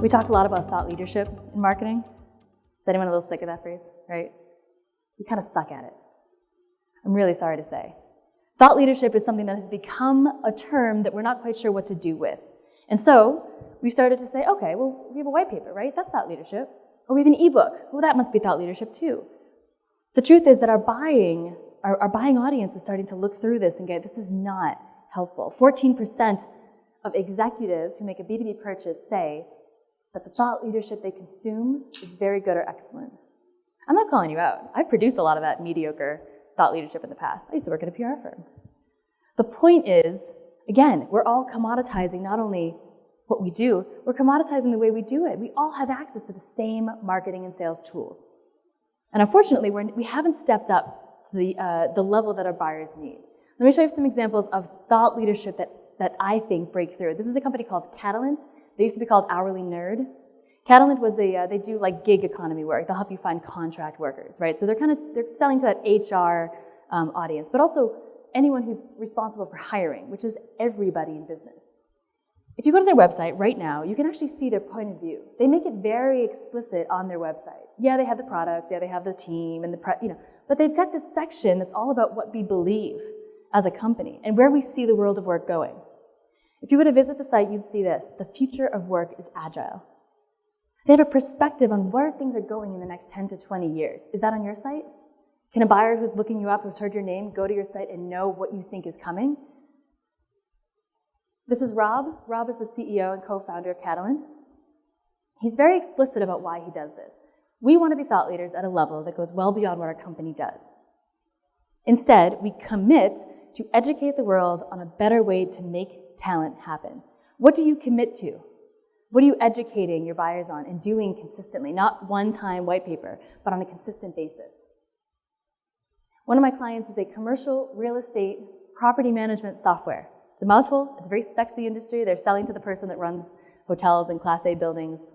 We talk a lot about thought leadership in marketing. Is anyone a little sick of that phrase, right? We kind of suck at it. I'm really sorry to say. Thought leadership is something that has become a term that we're not quite sure what to do with. And so we started to say, okay, well, we have a white paper, right? That's thought leadership. Or we have an ebook. Well, that must be thought leadership too. The truth is that our buying audience is starting to look through this and get, this is not helpful. 14% of executives who make a B2B purchase say that the thought leadership they consume is very good or excellent. I'm not calling you out. I've produced a lot of that mediocre thought leadership in the past. I used to work at a PR firm. The point is, again, we're all commoditizing not only what we do, we're commoditizing the way we do it. We all have access to the same marketing and sales tools. And unfortunately, we haven't stepped up to the level that our buyers need. Let me show you some examples of thought leadership that I think break through. This is a company called Catalent. They used to be called Hourly Nerd. Catalent was they do like gig economy work. They'll help you find contract workers, right? So they're selling to that HR audience, but also anyone who's responsible for hiring, which is everybody in business. If you go to their website right now, you can actually see their point of view. They make it very explicit on their website. Yeah, they have the products. Yeah, they have the team and but they've got this section that's all about what we believe as a company and where we see the world of work going. If you were to visit the site, you'd see this. The future of work is agile. They have a perspective on where things are going in the next 10 to 20 years. Is that on your site? Can a buyer who's looking you up, who's heard your name, go to your site and know what you think is coming? This is Rob. Rob is the CEO and co-founder of Catalent. He's very explicit about why he does this. We want to be thought leaders at a level that goes well beyond what our company does. Instead, we commit to educate the world on a better way to make talent happen. What do you commit to? What are you educating your buyers on and doing consistently? Not one-time white paper, but on a consistent basis. One of my clients is a commercial real estate property management software. It's a mouthful. It's a very sexy industry. They're selling to the person that runs hotels and Class A buildings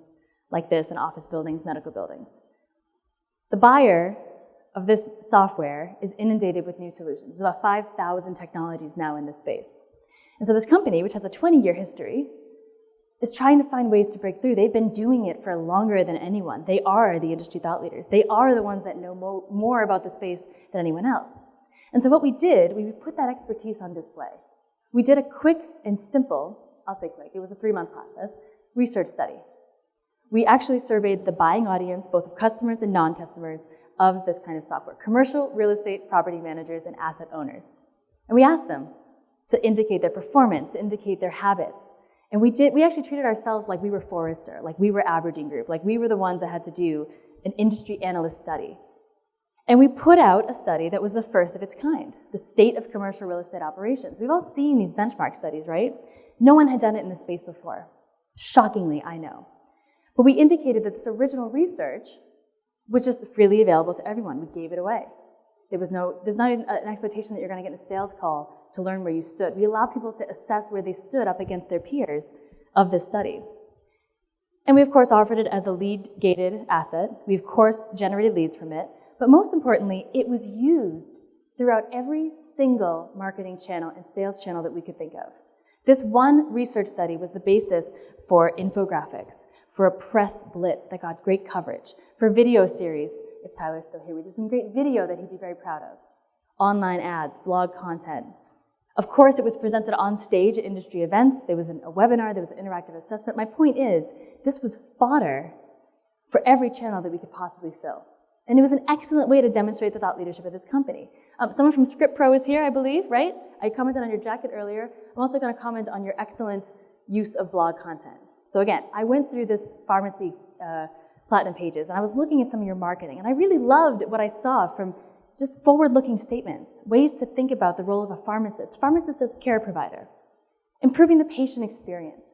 like this and office buildings, medical buildings. The buyer of this software is inundated with new solutions. There's about 5,000 technologies now in this space. And so this company, which has a 20-year history, is trying to find ways to break through. They've been doing it for longer than anyone. They are the industry thought leaders. They are the ones that know more about the space than anyone else. And so what we did, we put that expertise on display. We did a quick and simple, I'll say quick, it was a 3-month process, research study. We actually surveyed the buying audience, both of customers and non-customers, of this kind of software. Commercial real estate property managers and asset owners. And we asked them to indicate their performance, to indicate their habits. And we actually treated ourselves like we were Forrester, like we were Aberdeen Group, like we were the ones that had to do an industry analyst study. And we put out a study that was the first of its kind, the state of commercial real estate operations. We've all seen these benchmark studies, right? No one had done it in this space before. Shockingly, I know. But we indicated that this original research was just freely available to everyone. We gave it away. There's not an expectation that you're going to get a sales call to learn where you stood. We allow people to assess where they stood up against their peers of this study. And we, of course, offered it as a lead-gated asset. We, of course, generated leads from it. But most importantly, it was used throughout every single marketing channel and sales channel that we could think of. This one research study was the basis for infographics, for a press blitz that got great coverage, for video series. If Tyler's still here, we did some great video that he'd be very proud of. Online ads, blog content. Of course, it was presented on stage at industry events. There was a webinar, there was an interactive assessment. My point is, this was fodder for every channel that we could possibly fill. And it was an excellent way to demonstrate the thought leadership of this company. Someone from Script Pro is here, I believe, right? I commented on your jacket earlier. I'm also going to comment on your excellent use of blog content. So again, I went through this pharmacy Platinum Pages, and I was looking at some of your marketing, and I really loved what I saw from just forward-looking statements, ways to think about the role of a pharmacist. Pharmacist as a care provider, improving the patient experience.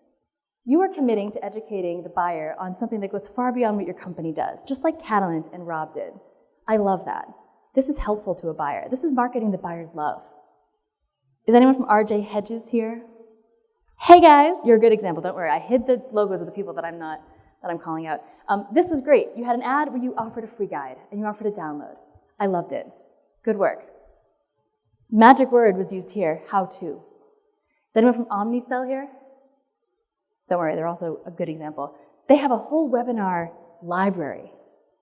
You are committing to educating the buyer on something that goes far beyond what your company does, just like Catalent and Rob did. I love that. This is helpful to a buyer. This is marketing that buyers love. Is anyone from RJ Hedges here? Hey guys, you're a good example, don't worry. I hid the logos of the people that I'm calling out. This was great. You had an ad where you offered a free guide and you offered a download. I loved it. Good work. Magic word was used here, how to. Is anyone from Omnicell here? Don't worry, they're also a good example. They have a whole webinar library,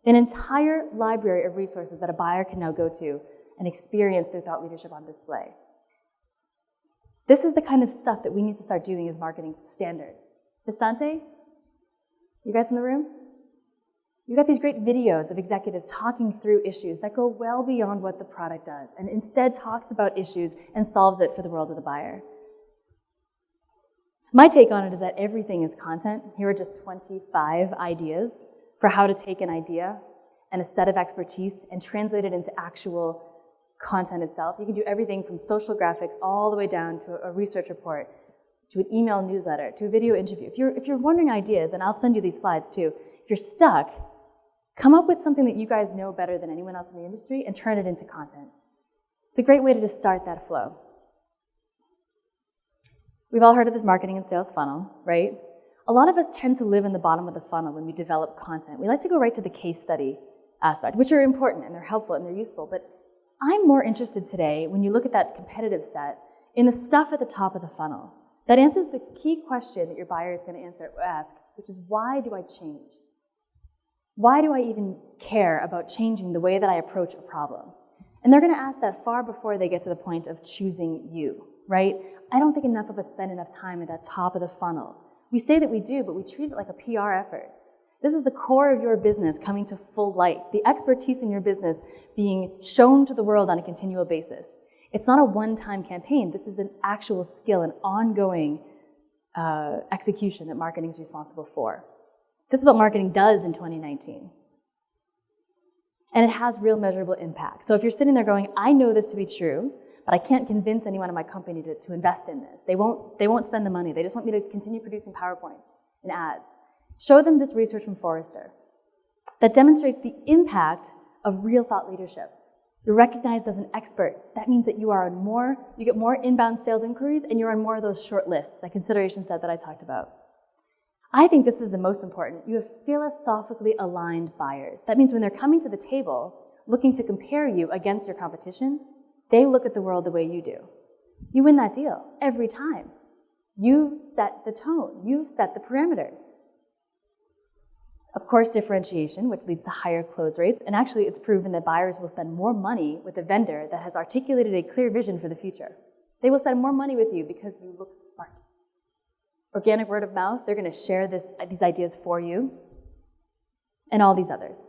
an entire library of resources that a buyer can now go to and experience their thought leadership on display. This is the kind of stuff that we need to start doing as marketing standard. Visante, you guys in the room? You've got these great videos of executives talking through issues that go well beyond what the product does and instead talks about issues and solves it for the world of the buyer. My take on it is that everything is content. Here are just 25 ideas for how to take an idea and a set of expertise and translate it into actual content itself. You can do everything from social graphics all the way down to a research report, to an email newsletter, to a video interview. If you're wondering ideas, and I'll send you these slides too, if you're stuck, come up with something that you guys know better than anyone else in the industry and turn it into content. It's a great way to just start that flow. We've all heard of this marketing and sales funnel, right? A lot of us tend to live in the bottom of the funnel when we develop content. We like to go right to the case study aspect, which are important and they're helpful and they're useful, but I'm more interested today, when you look at that competitive set, in the stuff at the top of the funnel that answers the key question that your buyer is going to ask, which is, why do I change? Why do I even care about changing the way that I approach a problem? And they're going to ask that far before they get to the point of choosing you, right? I don't think enough of us spend enough time at that top of the funnel. We say that we do, but we treat it like a PR effort. This is the core of your business coming to full light, the expertise in your business being shown to the world on a continual basis. It's not a one-time campaign. This is an actual skill, an ongoing execution that marketing is responsible for. This is what marketing does in 2019. And it has real measurable impact. So if you're sitting there going, I know this to be true, but I can't convince anyone in my company to invest in this. They won't spend the money. They just want me to continue producing PowerPoints and ads. Show them this research from Forrester that demonstrates the impact of real thought leadership. You're recognized as an expert. That means that you get more inbound sales inquiries and you're on more of those short lists, that consideration set that I talked about. I think this is the most important. You have philosophically aligned buyers. That means when they're coming to the table, looking to compare you against your competition, they look at the world the way you do. You win that deal every time. You set the tone. You've set the parameters. Of course, differentiation, which leads to higher close rates. And actually, it's proven that buyers will spend more money with a vendor that has articulated a clear vision for the future. They will spend more money with you because you look smart. Organic word of mouth, they're going to share these ideas for you, and all these others.